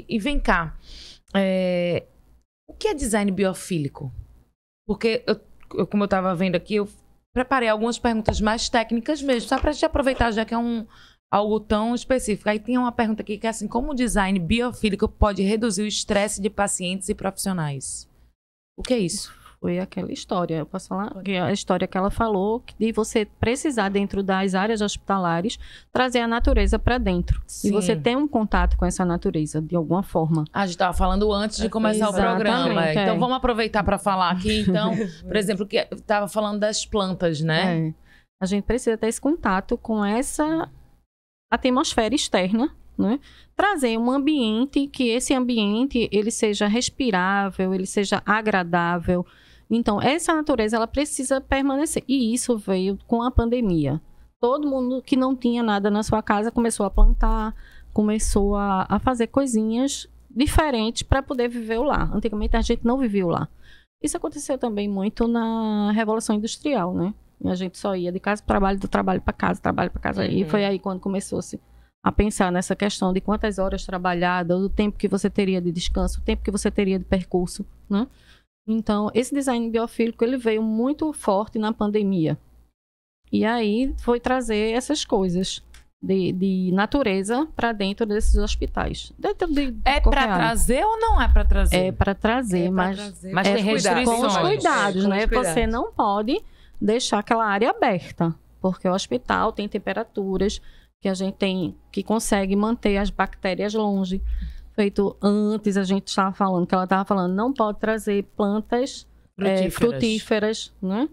E vem cá, o que é design biofílico? Porque, como eu estava vendo aqui, eu preparei algumas perguntas mais técnicas mesmo, só para a gente aproveitar, já que é algo tão específico. Aí tem uma pergunta aqui que é assim, como o design biofílico pode reduzir o estresse de pacientes e profissionais? O que é isso? Foi aquela história, eu posso falar? A história que ela falou, de você precisar, dentro das áreas hospitalares, trazer a natureza para dentro. Sim. E você ter um contato com essa natureza, de alguma forma. A gente estava falando antes de começar o programa. Então, vamos aproveitar para falar aqui, então, por exemplo, que estava falando das plantas, né? A gente precisa ter esse contato com essa atmosfera externa, né? Trazer um ambiente, que esse ambiente ele seja respirável, ele seja agradável. Então, essa natureza, ela precisa permanecer. E isso veio com a pandemia. Todo mundo que não tinha nada na sua casa começou a plantar, começou a fazer coisinhas diferentes para poder viver o lar. Antigamente, a gente não vivia o lar. Isso aconteceu também muito na Revolução Industrial, né? E a gente só ia de casa para trabalho, do trabalho para casa, trabalho para casa. E foi aí quando começou-se a pensar nessa questão de quantas horas trabalhadas, o tempo que você teria de descanso, o tempo que você teria de percurso, né? Então, esse design biofílico, ele veio muito forte na pandemia. E aí, foi trazer essas coisas de natureza para dentro desses hospitais. É para trazer ou não é para trazer? É para trazer, mas tem restrições. Com os cuidados, né? Você não pode deixar aquela área aberta, porque o hospital tem temperaturas que a gente tem, que consegue manter as bactérias longe. Feito antes, a gente estava falando, que ela estava falando, não pode trazer plantas frutíferas, né?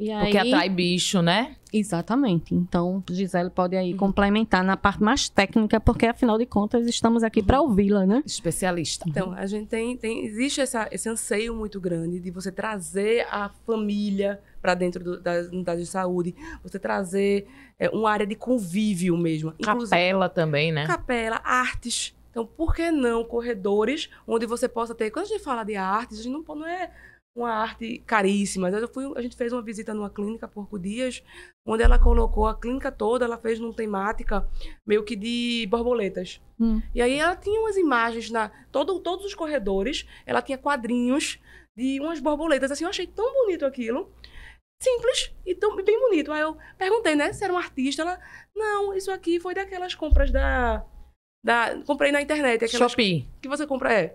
E aí, porque atrai bicho, né? Exatamente. Então, Gisele pode aí complementar na parte mais técnica, porque afinal de contas estamos aqui para ouvi-la, né? Especialista. Então, a gente existe esse anseio muito grande de você trazer a família para dentro das unidades de saúde, você trazer uma área de convívio mesmo. Capela também, né? Capela, artes. Então, por que não corredores onde você possa ter... Quando a gente fala de artes, a gente não é uma arte caríssima. A gente fez uma visita numa clínica, Porco Dias, onde ela colocou a clínica toda, ela fez numa temática meio que de borboletas. E aí ela tinha umas imagens todos os corredores, ela tinha quadrinhos de umas borboletas. Assim, eu achei tão bonito aquilo. Simples e bem bonito. Aí eu perguntei, né, se era um artista. Ela, não, isso aqui foi daquelas compras comprei na internet. Shopee. Que você compra,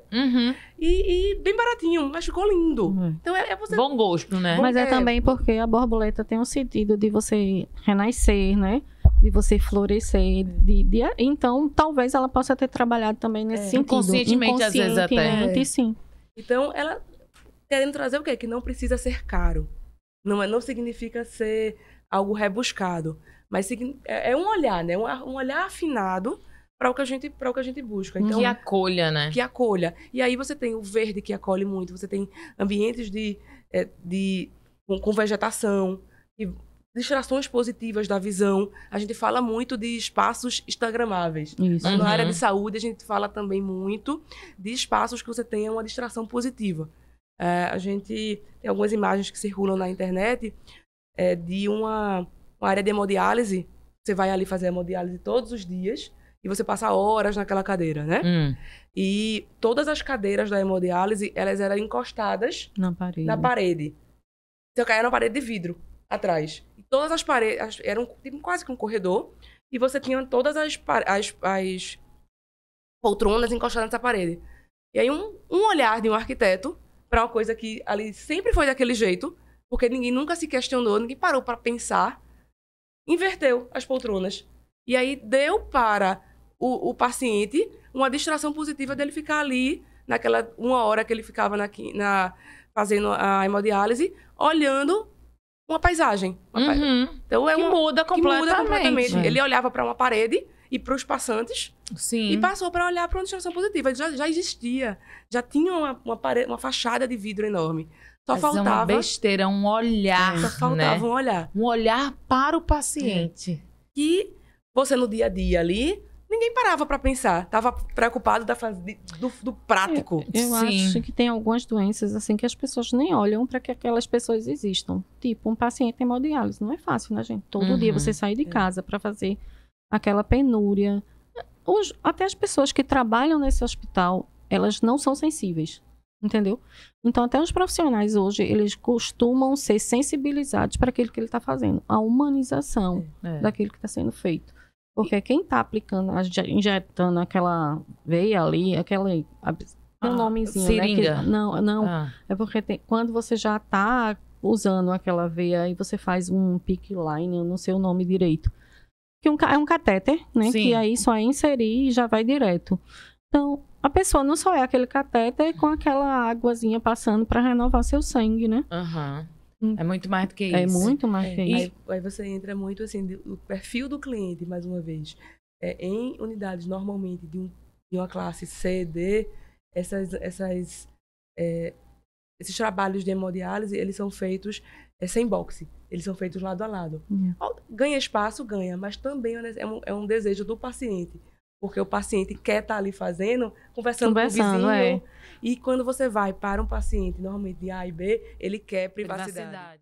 E bem baratinho, mas ficou lindo. Então você... Bom gosto, né? Mas é também porque a borboleta tem um sentido de você renascer, né? De você florescer. Então, talvez ela possa ter trabalhado também nesse sentido. Inconscientemente, às vezes até. Sim. Então, ela querendo trazer o quê? Que não precisa ser caro. Não significa ser algo rebuscado. Mas é um olhar, né? Um olhar afinado para o que a gente busca. Então, que acolha, né? Que acolha. E aí você tem o verde que acolhe muito, você tem ambientes com vegetação, e distrações positivas da visão. A gente fala muito de espaços instagramáveis. Isso. Na área de saúde, a gente fala também muito de espaços que você tenha uma distração positiva. A gente tem algumas imagens que circulam na internet de uma área de hemodiálise. Você vai ali fazer a hemodiálise todos os dias, e você passa horas naquela cadeira, né? E todas as cadeiras da hemodiálise, elas eram encostadas na parede. Então, era uma parede de vidro atrás. E todas as paredes eram tipo, quase que um corredor. E você tinha todas as poltronas encostadas nessa parede. E aí, um olhar de um arquiteto para uma coisa que ali sempre foi daquele jeito, porque ninguém nunca se questionou, ninguém parou para pensar, inverteu as poltronas. E aí deu para o paciente uma distração positiva dele ficar ali, naquela 1 hora que ele ficava fazendo a hemodiálise, olhando uma paisagem. Então, que muda completamente. Ele olhava para uma parede e para os passantes. Sim. E passou para olhar para uma distração positiva. Já existia. Já tinha uma fachada de vidro enorme. Só faltava... uma besteira, um olhar, Só faltava um olhar. Um olhar para o paciente. Que você, no dia a dia ali, ninguém parava para pensar. Tava preocupado do prático. Eu acho que tem algumas doenças assim que as pessoas nem olham para que aquelas pessoas existam. Tipo, um paciente em hemodiálise. Não é fácil, né, gente? Todo dia você sair de casa para fazer aquela penúria. até as pessoas que trabalham nesse hospital, elas não são sensíveis, entendeu? Então, até os profissionais hoje, eles costumam ser sensibilizados para aquilo que ele está fazendo. A humanização daquilo que está sendo feito. Porque quem está aplicando, injetando aquela veia ali, tem um nomezinho, seringa. né? Não. É porque quando você já está usando aquela veia e você faz um PICC line, eu não sei o nome direito. Que é um catéter, né? Sim. Que aí só é inserir e já vai direto. Então, a pessoa não só é aquele catéter com aquela águazinha passando para renovar seu sangue, né? É muito mais do que isso. É muito mais que isso. Aí você entra muito assim, o perfil do cliente, mais uma vez. Em unidades, normalmente, de uma classe C, D, esses trabalhos de hemodiálise, eles são feitos sem boxe. Eles são feitos lado a lado. Ganha espaço, ganha, mas também é um desejo do paciente. Porque o paciente quer estar ali fazendo, conversando com o vizinho. E quando você vai para um paciente, normalmente de A e B, ele quer privacidade.